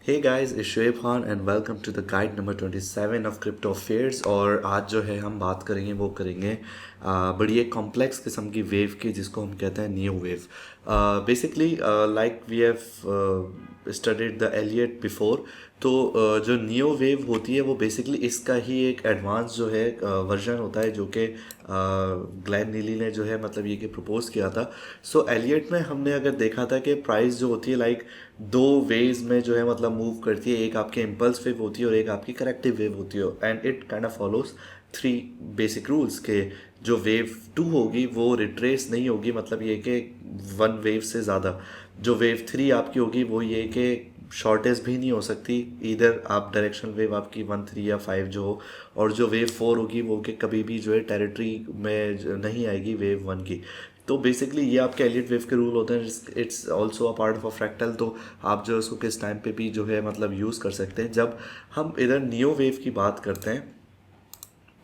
Hey guys it's Shoaib Khan and welcome to the guide number 27 of Crypto Affairs. और आज जो है हम बात करेंगे वो करेंगे बड़ी एक कॉम्प्लेक्स किस्म की वेव की जिसको हम कहते हैं neo wave. Basically like we have studied the Elliott before. तो जो नियो वेव होती है वो बेसिकली इसका ही एक एडवांस जो है वर्जन होता है जो कि ग्लैन नीली ने जो है मतलब ये कि प्रपोज किया था। सो एलियट में हमने अगर देखा था कि प्राइस जो होती है लाइक दो वेज में जो है मतलब मूव करती है, एक आपकी इम्पल्स वेव होती है और एक आपकी करेक्टिव वेव होती है। And it kind of follows three basic rules के जो वेव टू होगी वो रिट्रेस नहीं होगी, मतलब ये कि वन वेव से ज़्यादा। जो वेव थ्री आपकी होगी वो ये कि शॉर्टेज भी नहीं हो सकती, इधर आप डायरेक्शनल वेव आपकी 1 3 या 5 जो हो। और जो वेव फोर होगी वो कि कभी भी जो है टेरिटरी में नहीं आएगी वेव वन की। तो बेसिकली ये आपके एलियट वेव के रूल होते हैं। It's also a part of a fractal. तो आप जो है उसको किस टाइम पे भी जो है मतलब यूज़ कर सकते हैं। जब हम इधर नियो वेव की बात करते हैं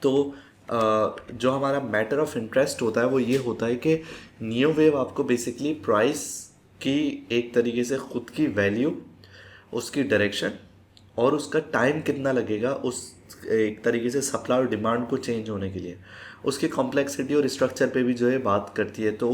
तो जो हमारा मैटर ऑफ इंटरेस्ट होता है वो ये होता है कि नियो वेव आपको बेसिकली प्राइस की एक तरीके से खुद की वैल्यू, उसकी डायरेक्शन और उसका टाइम कितना लगेगा उस एक तरीके से सप्लाई और डिमांड को चेंज होने के लिए, उसकी कॉम्प्लेक्सिटी और स्ट्रक्चर पे भी जो है बात करती है। तो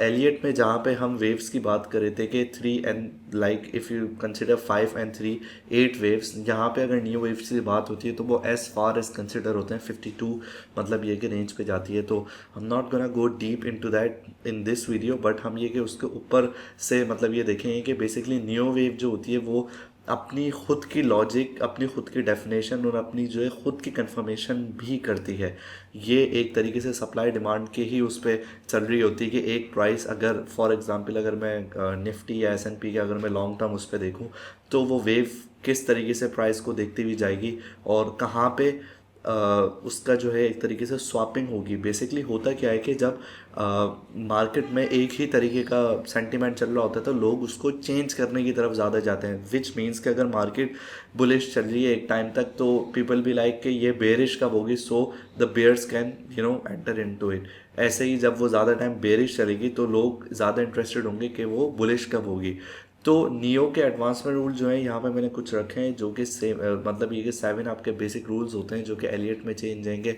एलियट में जहाँ पे हम वेव्स की बात कर रहे थे कि 3 and like if you consider 5 and 3 8 waves, यहाँ पे अगर न्यू वेव्स की बात होती है तो वो एज फार एज कंसिडर होते हैं 52 मतलब ये कि रेंज पे जाती है। तो हम not gonna go deep into that in this video, but हम ये कि उसके ऊपर से मतलब ये देखेंगे कि बेसिकली न्यू वेव जो होती है वो अपनी खुद की लॉजिक, अपनी खुद की डेफिनेशन और अपनी जो है खुद की कंफर्मेशन भी करती है। ये एक तरीके से सप्लाई डिमांड के ही उस पर चल रही होती है कि एक प्राइस अगर फॉर एग्जांपल अगर मैं निफ्टी या एस&पी के अगर मैं लॉन्ग टर्म उस पर देखूँ तो वो वेव किस तरीके से प्राइस को देखती हुई जाएगी और कहाँ पे उसका जो है एक तरीके से स्वापिंग होगी। बेसिकली होता क्या है कि जब मार्केट में एक ही तरीके का सेंटीमेंट चल रहा होता है तो लोग उसको चेंज करने की तरफ ज़्यादा जाते हैं, विच मीन्स कि अगर मार्केट बुलिश चल रही है एक टाइम तक तो पीपल भी लाइक कि ये बेरिश कब होगी, so the bears can enter into it. ऐसे ही जब वो ज़्यादा टाइम बेरिश चलेगी तो लोग ज़्यादा इंटरेस्टेड होंगे कि वो बुलिश कब होगी। तो नियो के एडवांसमेंट रूल जो है यहाँ पे मैंने कुछ रखे हैं जो कि सेम मतलब ये कि 7 आपके बेसिक रूल्स होते हैं जो कि एलियट में चेंज जाएंगे।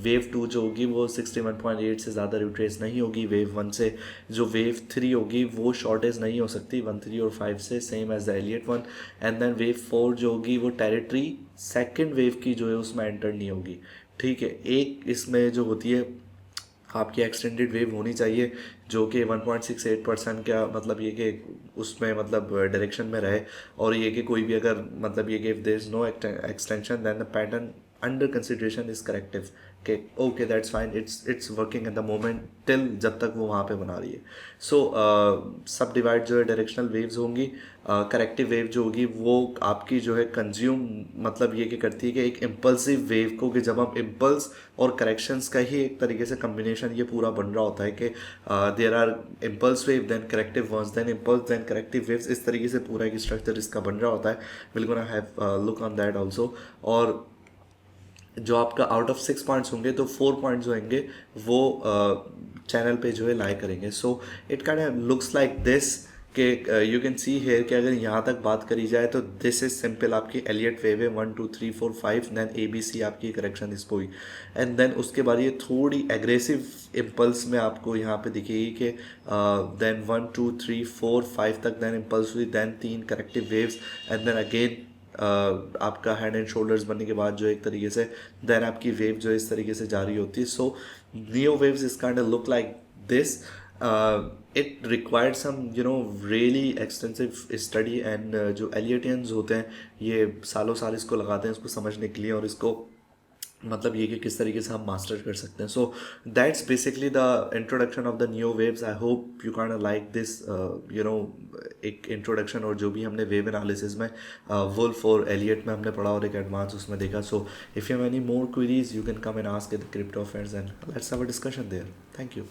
वेव टू जो होगी वो 61.8 से ज़्यादा रिट्रेस नहीं होगी वेव वन से। जो वेव थ्री होगी वो शॉर्टेज नहीं हो सकती 1 3 और 5 से, same as the Elliott one. And then wave four जो होगी वो टेरिटरी सेकेंड वेव की जो है उसमें एंटर नहीं होगी। ठीक है, एक इसमें जो होती है आपकी एक्सटेंडेड वेव होनी चाहिए जो कि 1.68% का मतलब ये कि उसमें मतलब डायरेक्शन में रहे। और ये कि कोई भी अगर मतलब ये कि if there is no extension then the pattern under consideration is corrective कि okay that's fine, it's working at the moment till जब तक वो वहाँ पे बना रही है। सो सब डिवाइड जो है डायरेक्शनल वेव्स होंगी। करेक्टिव वेव जो होगी वो आपकी जो है कंज्यूम मतलब ये कि करती है कि एक इम्पल्सिव वेव को, कि जब हम इम्पल्स और करेक्शंस का ही एक तरीके से कम्बिनेशन ये पूरा बन रहा होता है कि there are impulse wave then corrective ones then impulse then corrective waves, इस तरीके से पूरा एक स्ट्रक्चर इसका बन रहा होता है। Will gonna have look on that also. और जो आपका आउट ऑफ 6 पॉइंट्स होंगे तो 4 पॉइंट्स जो होंगे वो चैनल पे जो है लाई करेंगे। So it kind of looks like this कि यू कैन सी हेयर कि अगर यहाँ तक बात करी जाए तो दिस इज सिंपल आपकी एलियट वेव है 1 2 3 4 5, देन ABC आपकी करेक्शन इस हुई। एंड देन उसके बाद ये थोड़ी एग्रेसिव इम्पल्स में आपको यहाँ पे दिखेगी कि देन 1 2 3 4 5 तक देन इम्पल्स हुई, then 3 corrective waves and then again आपका हैंड एंड शोल्डर्स बनने के बाद जो एक तरीके से देन आपकी वेव जो इस तरीके से जारी होती है। So neo waves is kind of look like this. It required some really extensive study and जो एलियटियंस होते हैं ये सालों साल इसको लगाते हैं इसको समझने के लिए और इसको मतलब ये कि किस तरीके से हम मास्टर कर सकते हैं। So that's basically the introduction of the new waves. I hope you can like this एक इंट्रोडक्शन। और जो भी हमने वेव एनालिसिस में वुल्फ और एलियट में हमने पढ़ा और एक एडवांस उसमें देखा। So if you have any more queries you can come and ask the Crypto Affairs and let's have a discussion there. Thank you.